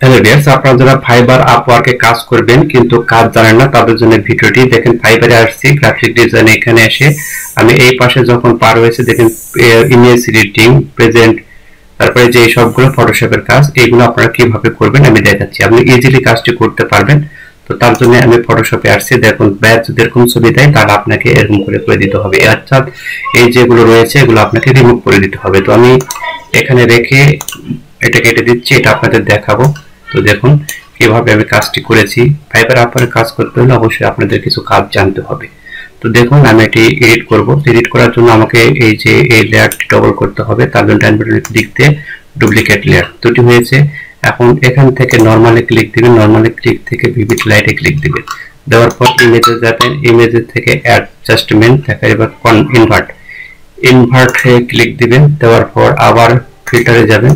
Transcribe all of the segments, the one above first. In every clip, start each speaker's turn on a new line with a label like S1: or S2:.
S1: Hello viewers, আপনারা যারা fibre আপওয়ার্কে কাজ করবেন কিন্তু কাজ জানেন না তাদের জন্য ভিডিওটি দেখেন। ফাইবারে আসছি, গ্রাফিক ডিজাইন এখানে এসে আমি এই পাশে যখন পার হয়েছে দেখেন ইমেজ এডিটিং, প্রেজেন্ট, তারপরে যে সবগুলো ফটোশপের কাজ, এইগুলো আপনারা কিভাবে করবেন আমি দেখাচ্ছি। আপনি ইজিলি কাজটি করতে পারবেন। তো তার জন্য আমি ফটোশপে আসছি। দেখুন ব্যাচ যদি এরকম ছবি দেয় তাহলে আপনাকে এরকম করে দিতে হবে, অর্থাৎ এই যেগুলো রয়েছে এগুলো আপনাকে রিমুভ করে দিতে হবে। তো আমি এখানে রেখে এটা কেটে দিচ্ছি, এটা আপনাদের দেখাবো। তো দেখুন কিভাবে আমি কাজটি করেছি। ফাইবার আপওয়ার্কে কাজ করতে হলে অবশ্যই আপনাদের কিছু কাজ জানতে হবে। তো দেখুন আমি এটি এডিট করব। এডিট করার জন্য আমাকে এই যে এই লেয়ারটি ডবল করতে হবে। তার জন্য ডান বাটনের দিক দিয়ে ডুপ্লিকেট লেয়ার দুটি হয়েছে। এখন এখান থেকে নরমালে ক্লিক দিবেন, নরমালে ক্লিক থেকে ভিভিড লাইটে ক্লিক দিবেন। দেওয়ার পর ইমেজে যাবেন, ইমেজের থেকে অ্যাডজাস্টমেন্ট দেখা এবার ইনভার্ট ক্লিক দিবেন। দেওয়ার পর আবার ফিল্টারে যাবেন,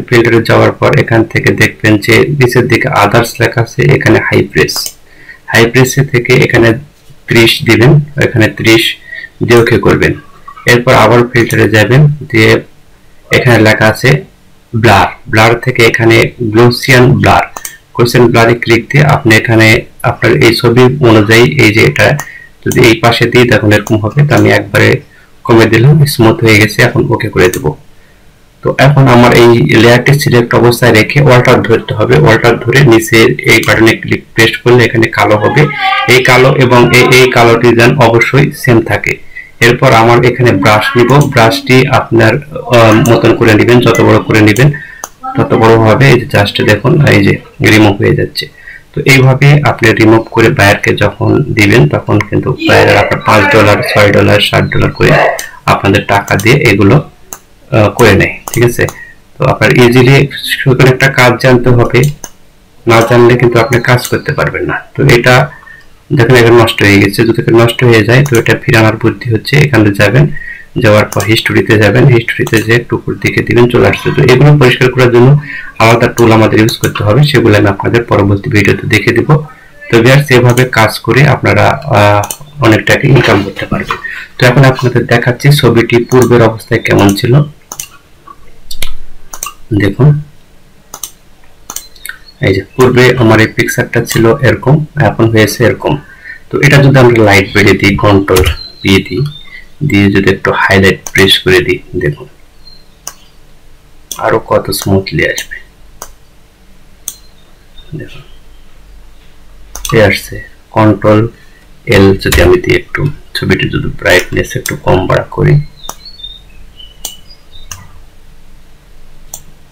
S1: ফিল্টারে যাওয়ার পর এখান থেকে দেখবেন যে নিচের দিকে আদার্স লেখা আছে, এখানে হাই প্রেসে থেকে এখানে 30 দিবেন, এখানে 30 দিয়ে ওকে করবেন। এরপর আবার ফিল্টারে যাবেন, দিয়ে এখানে লেখা আছে ব্লার থেকে এখানে গ্লোসিয়ান ব্লারে ক্লিক দিয়ে আপনি এখানে আপনার এই ছবি অনুযায়ী এই যে এটা যদি এই পাশে দিই তখন এরকম হবে। তো আমি একবারে কমে দিলাম, স্মুথ হয়ে গেছে। এখন ওকে করে দেব। তো এখন আমার এই লেয়ারটি সিলেক্ট অবস্থায় রেখে অল্টার ধরতে হবে। অল্টার ধরে নিচে এই বাটনে প্রেস করলে এখানে কালো হবে। এই কালো এবং এই কালো ডিজাইন অবশ্যই সেম থাকে। এরপর আমার এখানে ব্রাশ নিব, ব্রাশটি আপনার মতন করে নেবেন, যত বড় করে নেবেন তত বড় হবে। এই যে জাস্ট দেখুন এই যে রিমুভ হয়ে যাচ্ছে। তো এইভাবে আপনি রিমুভ করে বায়ারকে যখন দিবেন তখন কিন্তু বায়ারের আপনার $5, $6, $7 করে আপনাদের টাকা দিয়ে এগুলো করে নেয়, ঠিক আছে। তো আপনার ইজিলি শুধু একটা কাজ জানতে হবে, না জানলে কিন্তু আপনি কাজ করতে পারবেন না। তো এটা দেখেন এখানে নষ্ট হয়ে গেছে। যদি নষ্ট হয়ে যায় তো এটা ফিরানোর বুদ্ধি হচ্ছে এখানে যাবেন, যাওয়ার পর হিস্টোরিতে যাবেন, হিস্টোরিতে যে টুকুর দিকে দিবেন চলে আসছে। তো এগুলো পরিষ্কার করার জন্য আলাদা টুল আমাদের ইউজ করতে হবে, সেগুলো আমি আপনাদের পরবর্তী ভিডিওতে দেখে দিব। তো ভিউয়ার্স এভাবে কাজ করে আপনারা অনেক টাকা ইনকাম করতে পারবেন। তো এখন আপনাদের দেখাচ্ছি ছবিটি পূর্বের অবস্থায় কেমন ছিল। দেখুন এই যে পূর্বে আমার এই পিকচারটা ছিল এরকম, এখন হয়েছে এরকম। তো এটা যদি আমরা লাইট বেড়ে দিই, কন্ট্রোল পি দিই, দিয়ে যদি একটু হাইলাইট প্রেস করে দিই, দেখুন আরো কত স্মুথলি আসবে। দেখুন আসছে। কন্ট্রোল এল যদি আমি দিই, একটু ছবিটি যদি ব্রাইটনেস একটু কম বাড়া করি,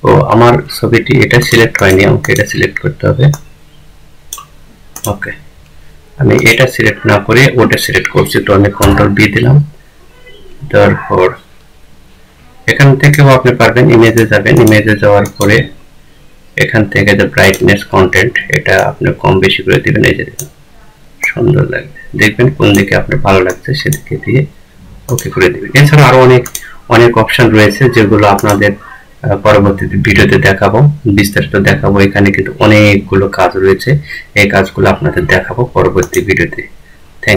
S1: ও আমার ছবিটি এটা সিলেক্ট হয়নি, আমাকে এটা সিলেক্ট করতে হবে। ওকে, আমি এটা সিলেক্ট না করে ওটা সিলেক্ট করছি। তো আমি কন্ট্রোল বি দিলাম, তারপর এখান থেকেও আপনি পারবেন ইমেজে যাবেন, ইমেজে যাওয়ার পরে এখান থেকে যে ব্রাইটনেস কন্টেন্ট এটা আপনি কম বেশি করে দিবেন। এই যে দেখুন সুন্দর লাগবে, দেখবেন কোন দিকে আপনার ভালো লাগছে সেদিকে দিয়ে ওকে করে দিবেন। এছাড়া আরো অনেক অপশন রয়েছে যেগুলো আপনাদের পরবর্তী ভিডিওতে দেখাবো, বিস্তারিত দেখাবো। এখানে কিন্তু অনেকগুলো কাজ রয়েছে, এই কাজগুলো আপনাদের দেখাবো পরবর্তী ভিডিওতে।